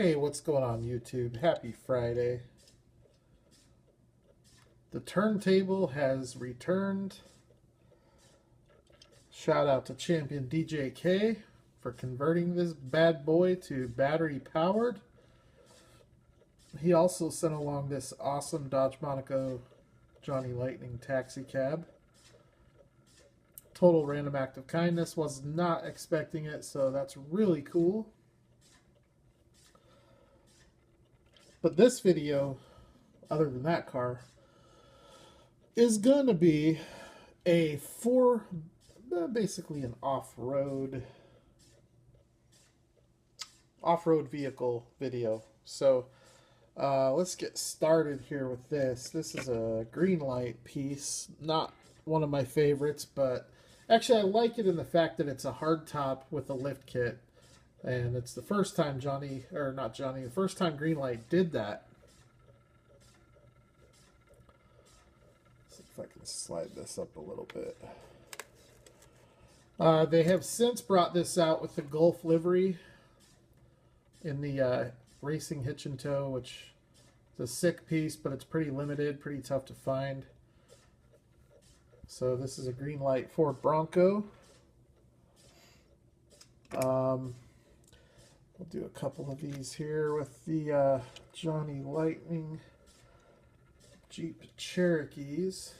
Hey, what's going on YouTube? Happy Friday. The turntable has returned. Shout out to Champion DJK for converting this bad boy to battery powered. He also sent along this awesome Dodge Monaco Johnny Lightning taxi cab. Total random act of kindness. Was not expecting it, so that's really cool. But this video, other than that car, is going to be a basically an off-road vehicle video. So let's get started here with this. This is a Greenlight piece, not one of my favorites, but actually I like it in the fact that it's a hardtop with a lift kit. And it's the first time the first time Greenlight did that. Let's see if I can slide this up a little bit. They have since brought this out with the Gulf livery in the racing hitch and tow, which is a sick piece, but it's pretty limited, pretty tough to find. So this is a Greenlight Ford Bronco. We'll do a couple of these here with the Johnny Lightning Jeep Cherokees.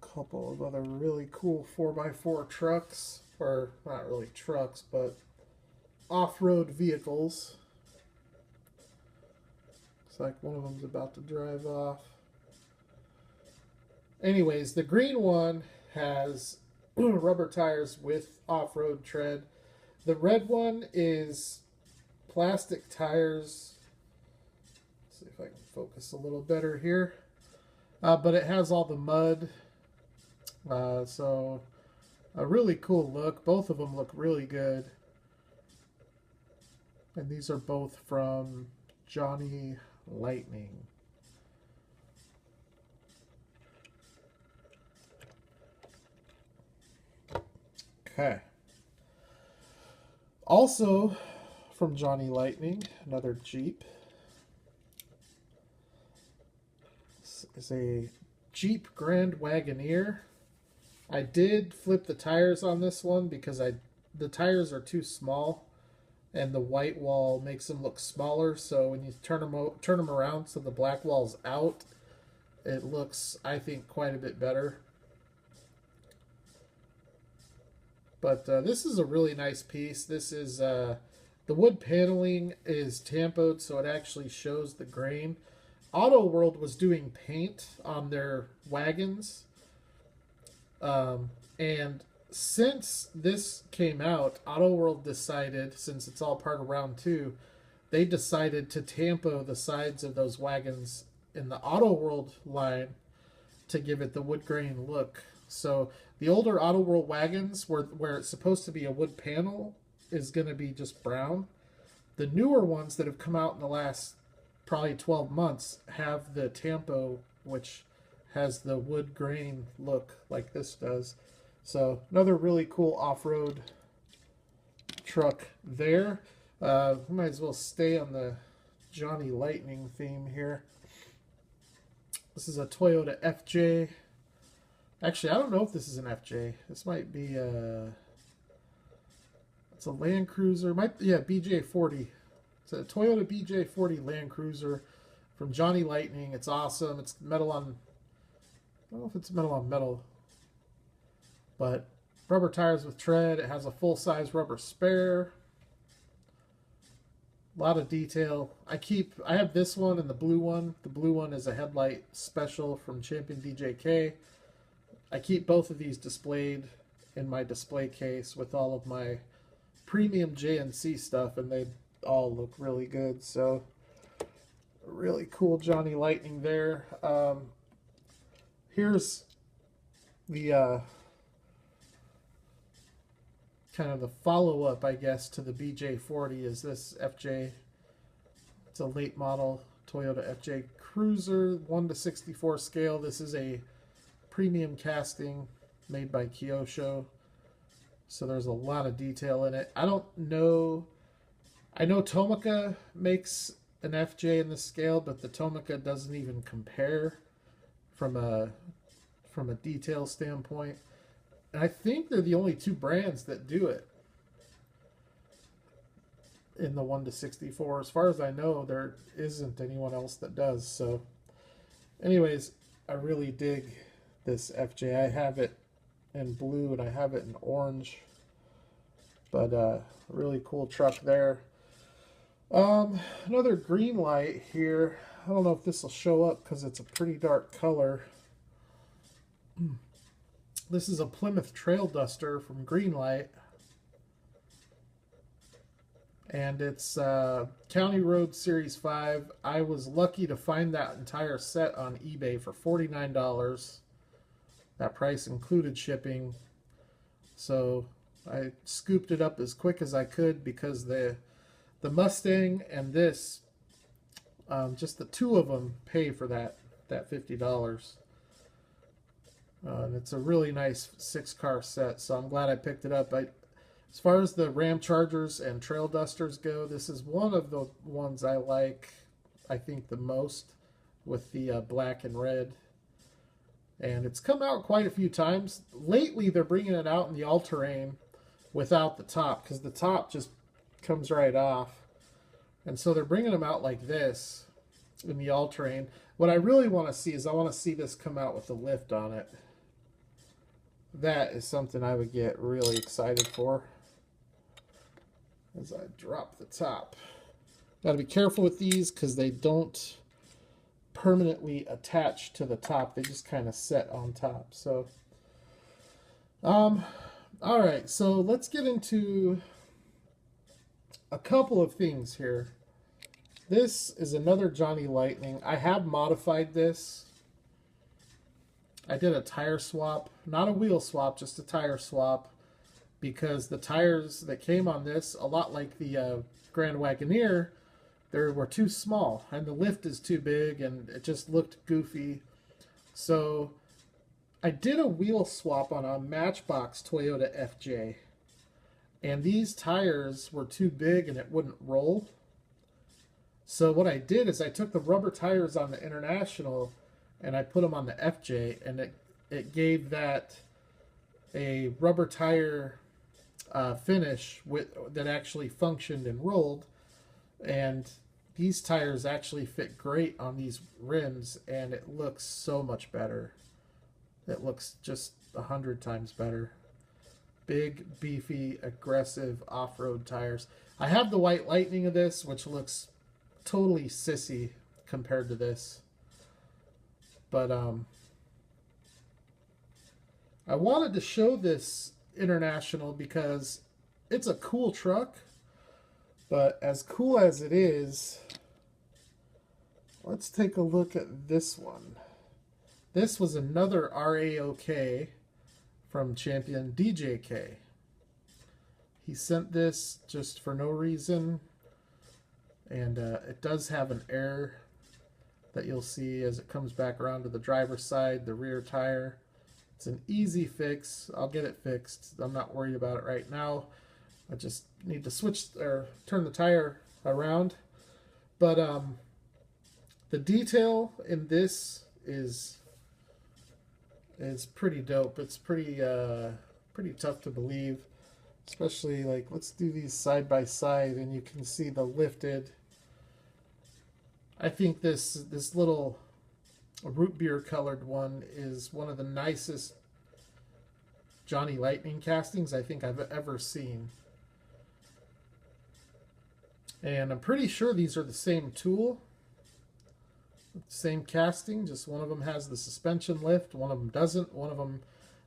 A couple of other really cool 4x4 trucks, or not really trucks, but off-road vehicles. Looks like one of them's about to drive off. Anyways, the green one has rubber tires with off-road tread. The red one is plastic tires. Let's see if I can focus a little better here. But it has all the mud. So a really cool look. Both of them look really good. And these are both from Johnny Lightning. Okay. Also, from Johnny Lightning, another Jeep. This is a Jeep Grand Wagoneer. I did flip the tires on this one because the tires are too small, and the white wall makes them look smaller. So when you turn them around so the black wall's out, it looks, I think, quite a bit better. But this is a really nice piece. This is, the wood paneling is tampoed, so it actually shows the grain. Auto World was doing paint on their wagons. And since this came out, Auto World decided, since it's all part of round 2, they decided to tampo the sides of those wagons in the Auto World line to give it the wood grain look. So the older Auto World wagons, where it's supposed to be a wood panel, is going to be just brown. The newer ones that have come out in the last probably 12 months have the tampo, which has the wood grain look like this does. So another really cool off-road truck there. We might as well stay on the Johnny Lightning theme here. This is a Toyota FJ. Actually, I don't know if this is an FJ. This might be it's a Land Cruiser. BJ40. It's a Toyota BJ40 Land Cruiser from Johnny Lightning. It's awesome. It's metal on, I don't know if it's metal on metal, but rubber tires with tread. It has a full-size rubber spare. A lot of detail. I have this one and the blue one. The blue one is a headlight special from Champion DJK. I keep both of these displayed in my display case with all of my premium JNC stuff, and they all look really good. So, really cool Johnny Lightning there. Here's the kind of the follow-up, I guess, to the BJ40 is this FJ. It's a late model Toyota FJ Cruiser, 1:64 scale. This is a premium casting made by Kyosho, so there's a lot of detail in it. I don't know I know Tomica makes an FJ in the scale, but the Tomica doesn't even compare from a detail standpoint. And I think they're the only two brands that do it in the 1:64. As far as I know, there isn't anyone else that does. So, anyways, I really dig this FJ. I have it in blue and I have it in orange. But really cool truck there. Another Greenlight here. I don't know if this will show up because it's a pretty dark color. This is a Plymouth Trail Duster from Greenlight. And it's County Road Series 5. I was lucky to find that entire set on eBay for $49. That price included shipping. So I scooped it up as quick as I could because the Mustang and this, just the two of them pay for that $50. And it's a really nice 6-car set, so I'm glad I picked it up. As far as the Ram Chargers and Trail Dusters go, this is one of the ones I like, I think, the most, with the black and red. And it's come out quite a few times. Lately, they're bringing it out in the all-terrain without the top, because the top just comes right off. And so they're bringing them out like this in the all-terrain. What I really want to see is I want to see this come out with a lift on it. That is something I would get really excited for. As I drop the top. Got to be careful with these because they don't permanently attach to the top. They just kind of set on top. So, all right. So let's get into a couple of things here. This is another Johnny Lightning. I have modified this. I did a tire swap, not a wheel swap, just a tire swap, because the tires that came on this, a lot like the Grand Wagoneer, they were too small, and the lift is too big, and it just looked goofy. So I did a wheel swap on a Matchbox Toyota FJ, and these tires were too big and it wouldn't roll. So what I did is I took the rubber tires on the International and I put them on the FJ, and it gave that a rubber tire finish that actually functioned and rolled. And these tires actually fit great on these rims, and it looks so much better. It looks just 100 times better. Big, beefy, aggressive off-road tires. I have the White Lightning of this, which looks totally sissy compared to this. But I wanted to show this International because it's a cool truck. But as cool as it is, let's take a look at this one. This was another RAOK from Champion DJK. He sent this just for no reason. And it does have an error that you'll see as it comes back around to the driver's side, the rear tire. It's an easy fix. I'll get it fixed. I'm not worried about it right now. I just need to switch or turn the tire around. But the detail in this is pretty dope. It's pretty tough to believe, especially like let's do these side by side, and you can see the lifted. I think this little root beer colored one is one of the nicest Johnny Lightning castings I think I've ever seen. And I'm pretty sure these are the same tool, same casting, just one of them has the suspension lift, one of them doesn't. One of them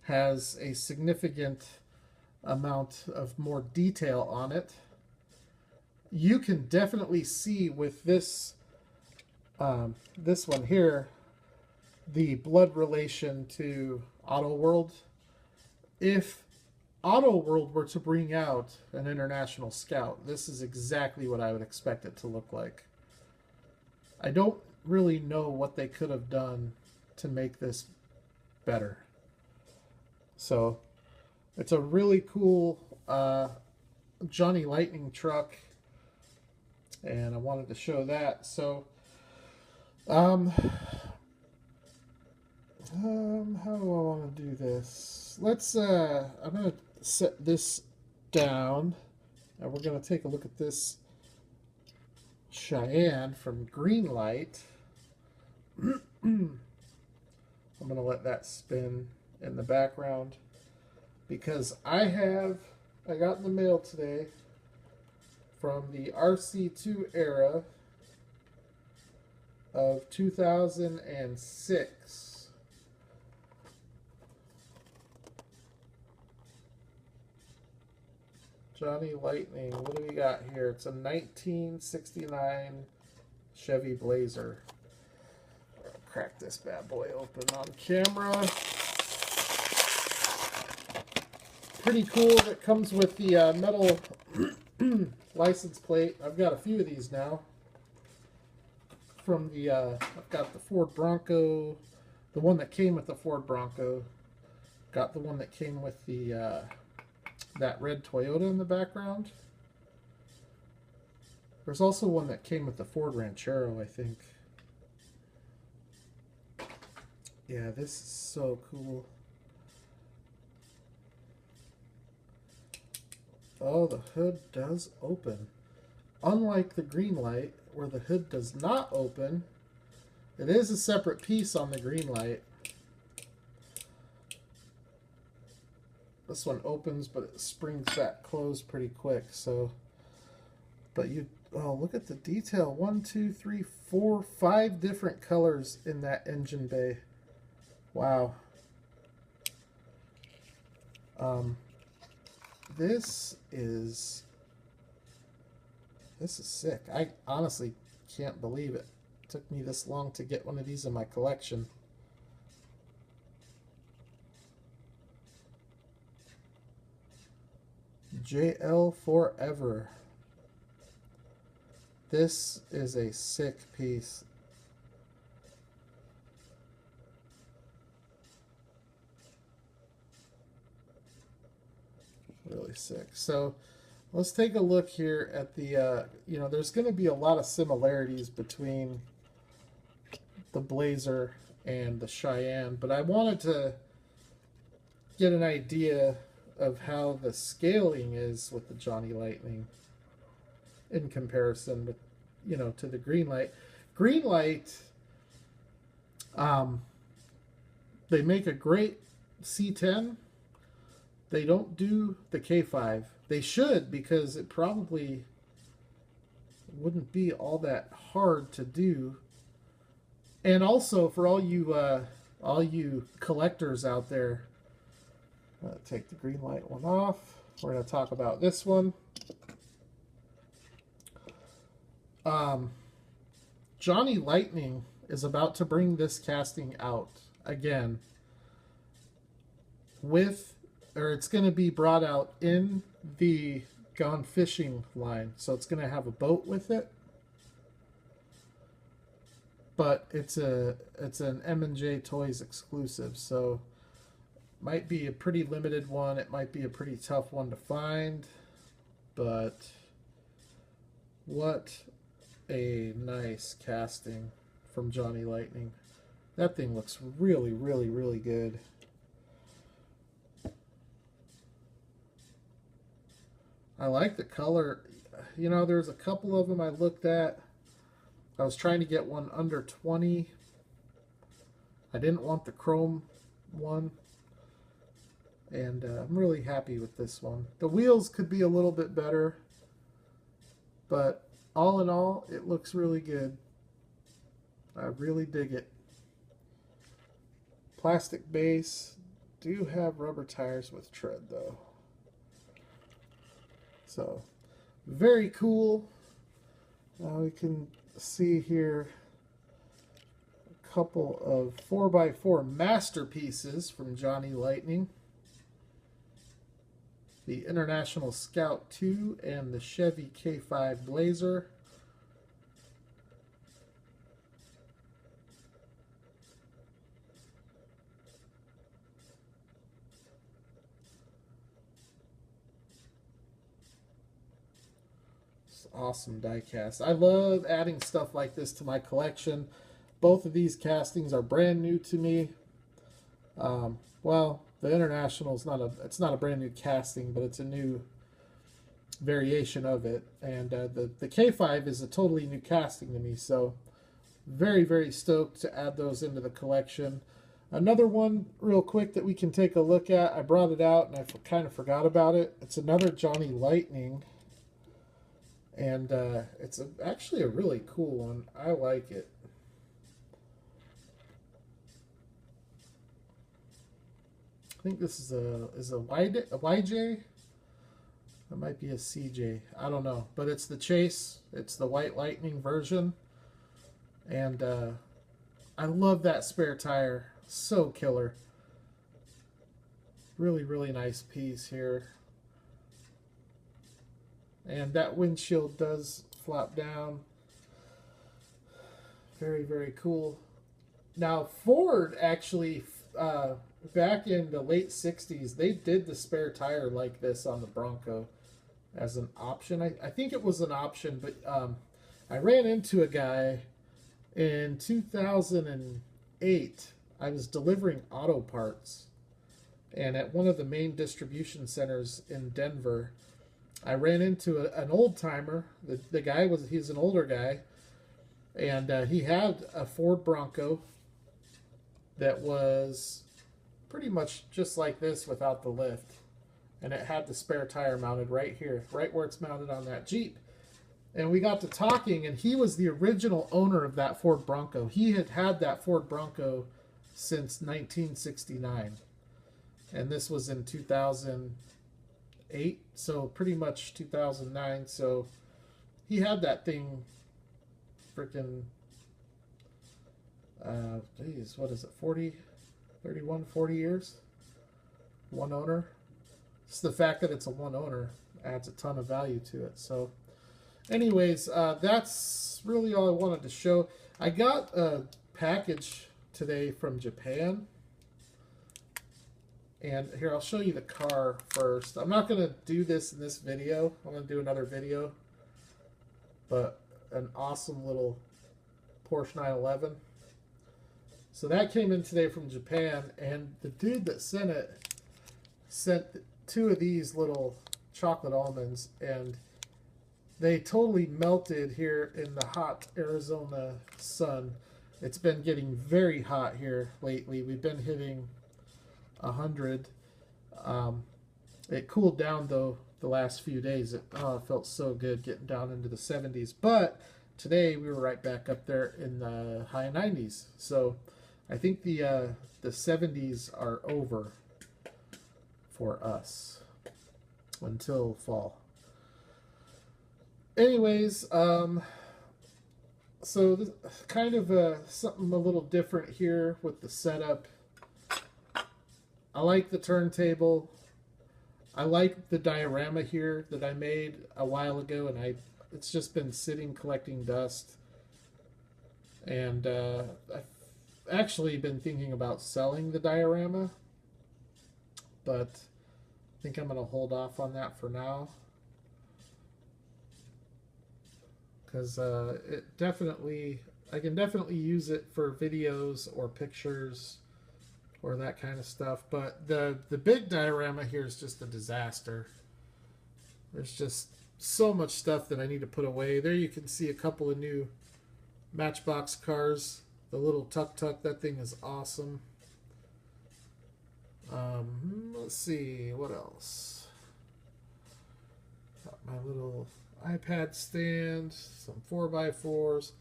has a significant amount of more detail on it. You can definitely see with this one here the blood relation to Auto World. If Auto World were to bring out an International Scout, this is exactly what I would expect it to look like. I don't really know what they could have done to make this better. So it's a really cool Johnny Lightning truck. and I wanted to show that. So, um, how do I want to do this? I'm gonna set this down, and we're gonna take a look at this Cheyenne from Greenlight. I'm gonna let that spin in the background because I got in the mail today from the RC2 era of 2006. Johnny Lightning. What do we got here? It's a 1969 Chevy Blazer. Crack this bad boy open on camera. Pretty cool that it comes with the metal license plate. I've got a few of these now. From the, I've got the Ford Bronco, the one that came with the Ford Bronco. Got the one that came with the, that red Toyota in the background. There's also one that came with the Ford Ranchero, I think. Yeah, this is so cool. Oh, the hood does open. Unlike the Greenlight, where the hood does not open, it is a separate piece on the Greenlight. This one opens, but it springs back closed pretty quick. So, but oh, look at the detail. 1, 2, 3, 4, 5 different colors in that engine bay. Wow. This is sick. I honestly can't believe it. It took me this long to get one of these in my collection. JL Forever. This is a sick piece. Really sick. So let's take a look here at the, you know, there's going to be a lot of similarities between the Blazer and the Cheyenne, but I wanted to get an idea of how the scaling is with the Johnny Lightning in comparison with, you know, to the Greenlight. Greenlight, they make a great C10. They don't do the K5. They should, because it probably wouldn't be all that hard to do. And also for all you collectors out there, I'm gonna take the Greenlight one off. We're gonna talk about this one. Johnny Lightning is about to bring this casting out again with, or it's going to be brought out in the Gone Fishing line. So it's going to have a boat with it. But it's an M&J Toys exclusive. So might be a pretty limited one. It might be a pretty tough one to find. But what a nice casting from Johnny Lightning. That thing looks really, really, really good. I like the color. You know, there's a couple of them I looked at. I was trying to get one under 20. I didn't want the chrome one. And I'm really happy with this one. The wheels could be a little bit better. But all in all, it looks really good. I really dig it. Plastic base. Do have rubber tires with tread though. So, very cool. Now we can see here a couple of 4x4 masterpieces from Johnny Lightning. The International Scout 2 and the Chevy K5 Blazer. awesome die cast. I love adding stuff like this to my collection. Both of these castings are brand new to me. Well, the International is it's not a brand new casting, but it's a new variation of it. And the K5 is a totally new casting to me, so very, very stoked to add those into the collection. Another one real quick that we can take a look at. I brought it out and I kind of forgot about it. It's another Johnny Lightning. And it's actually a really cool one. I like it. I think this is a YJ. It might be a CJ. I don't know. But it's the Chase. It's the White Lightning version. And I love that spare tire. So killer. Really, really nice piece here. And that windshield does flop down. Very, very cool. Now, Ford actually, back in the late 60s, they did the spare tire like this on the Bronco as an option. I think it was an option, but I ran into a guy in 2008. I was delivering auto parts, and at one of the main distribution centers in Denver, I ran into an old timer. The guy he's an older guy, and he had a Ford Bronco that was pretty much just like this without the lift, and it had the spare tire mounted right here, right where it's mounted on that Jeep. And we got to talking, and he was the original owner of that Ford Bronco. He had had that Ford Bronco since 1969, and this was in 2008, so pretty much 2009. So he had that thing freaking geez, what is it, 40 years, one owner. It's the fact that it's a one owner adds a ton of value to it. So anyways, that's really all I wanted to show. I got a package today from Japan, and here, I'll show you the car first. I'm not going to do this in this video. I'm going to do another video, but an awesome little Porsche 911. So that came in today from Japan, and the dude that sent it sent 2 of these little chocolate almonds, and they totally melted here in the hot Arizona sun. It's been getting very hot here lately. We've been hitting 100. It cooled down though the last few days. It felt so good getting down into the 70s. But today we were right back up there in the high 90s. So I think the 70s are over for us until fall. Anyways, so this kind of something a little different here with the setup. I like the turntable. I like the diorama here that I made a while ago, and it's just been sitting collecting dust. And I've actually been thinking about selling the diorama, but I think I'm going to hold off on that for now. Because I can definitely use it for videos or pictures or that kind of stuff. But the big diorama here is just a disaster. There's just so much stuff that I need to put away. There you can see a couple of new Matchbox cars. The little tuk-tuk, that thing is awesome. Let's see, what else? Got my little iPad stand, some 4x4s.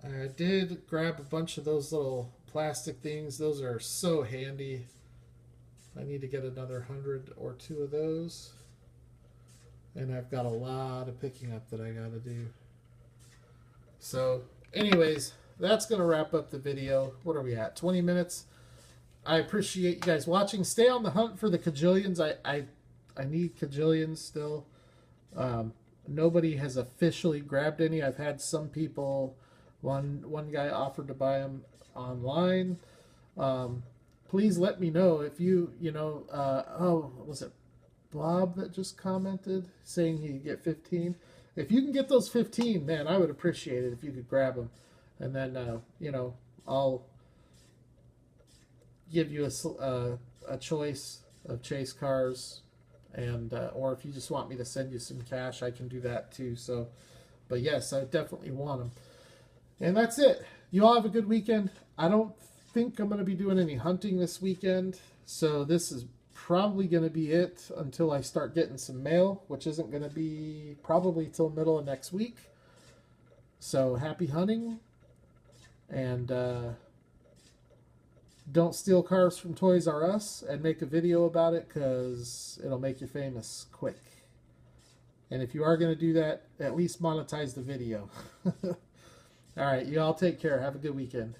I did grab a bunch of those little plastic things. Those are so handy. I need to get another 100 or 2 of those. And I've got a lot of picking up that I got to do. So, anyways, that's going to wrap up the video. What are we at? 20 minutes. I appreciate you guys watching. Stay on the hunt for the Cajillions. I need Cajillions still. Nobody has officially grabbed any. I've had some people, one guy offered to buy them online. Please let me know if you know, oh, was it Bob that just commented saying he'd get 15? if you can get those 15, man, I would appreciate it if you could grab them. And then, you know, I'll give you a choice of chase cars. And or if you just want me to send you some cash, I can do that too. So, but yes, I definitely want them. And that's it. You all have a good weekend. I don't think I'm going to be doing any hunting this weekend. So this is probably going to be it until I start getting some mail, which isn't going to be probably till middle of next week. So happy hunting. And don't steal cars from Toys R Us and make a video about it, because it'll make you famous quick. And if you are going to do that, at least monetize the video. All right, you all take care. Have a good weekend.